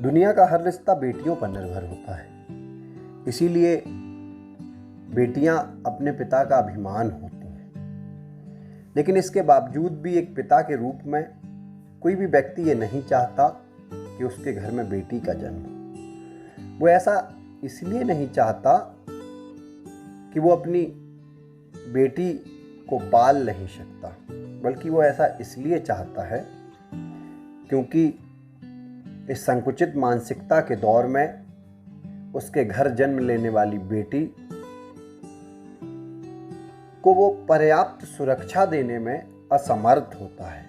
दुनिया का हर रिश्ता बेटियों पर निर्भर होता है, इसीलिए बेटियां अपने पिता का अभिमान होती हैं। लेकिन इसके बावजूद भी एक पिता के रूप में कोई भी व्यक्ति ये नहीं चाहता कि उसके घर में बेटी का जन्म हो। वो ऐसा इसलिए नहीं चाहता कि वो अपनी बेटी को पाल नहीं सकता, बल्कि वो ऐसा इसलिए चाहता है क्योंकि इस संकुचित मानसिकता के दौर में उसके घर जन्म लेने वाली बेटी को वो पर्याप्त सुरक्षा देने में असमर्थ होता है।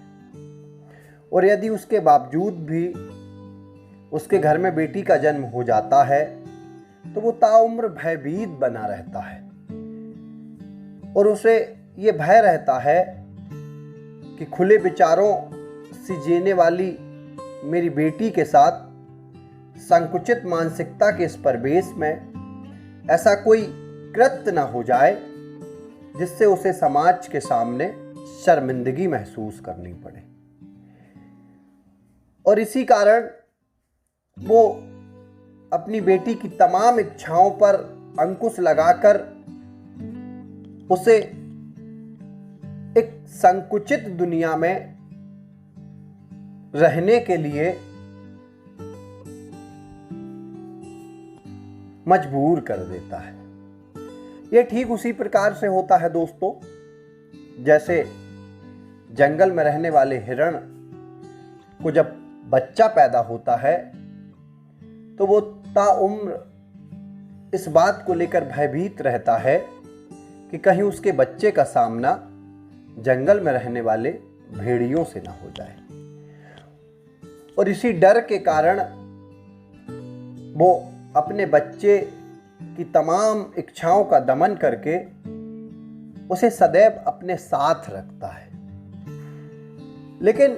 और यदि उसके बावजूद भी उसके घर में बेटी का जन्म हो जाता है तो वो ताउम्र भयभीत बना रहता है और उसे ये भय रहता है कि खुले विचारों से जीने वाली मेरी बेटी के साथ संकुचित मानसिकता के इस परिवेश में ऐसा कोई कृत्य न हो जाए जिससे उसे समाज के सामने शर्मिंदगी महसूस करनी पड़े। और इसी कारण वो अपनी बेटी की तमाम इच्छाओं पर अंकुश लगाकर उसे एक संकुचित दुनिया में रहने के लिए मजबूर कर देता है। यह ठीक उसी प्रकार से होता है दोस्तों, जैसे जंगल में रहने वाले हिरण को जब बच्चा पैदा होता है तो वो ताउम्र इस बात को लेकर भयभीत रहता है कि कहीं उसके बच्चे का सामना जंगल में रहने वाले भेड़ियों से ना हो जाए। और इसी डर के कारण वो अपने बच्चे की तमाम इच्छाओं का दमन करके उसे सदैव अपने साथ रखता है। लेकिन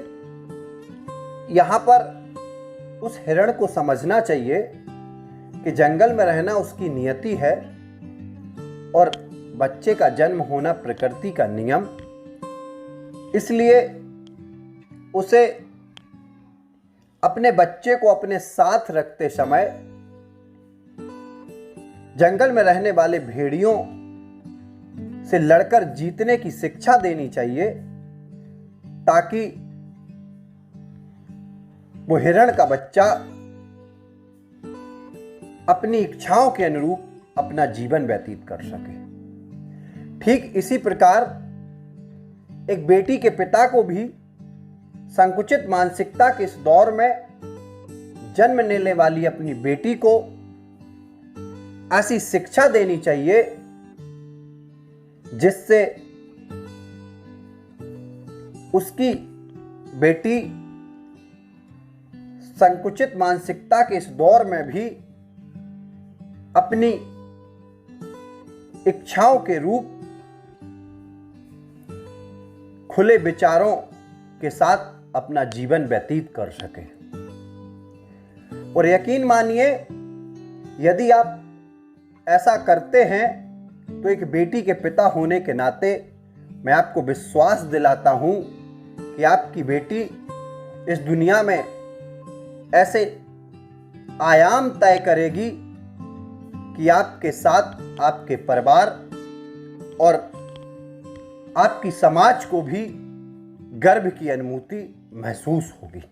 यहाँ पर उस हिरण को समझना चाहिए कि जंगल में रहना उसकी नियति है और बच्चे का जन्म होना प्रकृति का नियम। इसलिए उसे अपने बच्चे को अपने साथ रखते समय जंगल में रहने वाले भेड़ियों से लड़कर जीतने की शिक्षा देनी चाहिए, ताकि वो हिरण का बच्चा अपनी इच्छाओं के अनुरूप अपना जीवन व्यतीत कर सके। ठीक इसी प्रकार एक बेटी के पिता को भी संकुचित मानसिकता के इस दौर में जन्म लेने वाली अपनी बेटी को ऐसी शिक्षा देनी चाहिए जिससे उसकी बेटी संकुचित मानसिकता के इस दौर में भी अपनी इच्छाओं के रूप खुले विचारों के साथ अपना जीवन व्यतीत कर सके। और यकीन मानिए, यदि आप ऐसा करते हैं तो एक बेटी के पिता होने के नाते मैं आपको विश्वास दिलाता हूं कि आपकी बेटी इस दुनिया में ऐसे आयाम तय करेगी कि आपके साथ आपके परिवार और आपकी समाज को भी गर्व की अनुभूति महसूस होगी।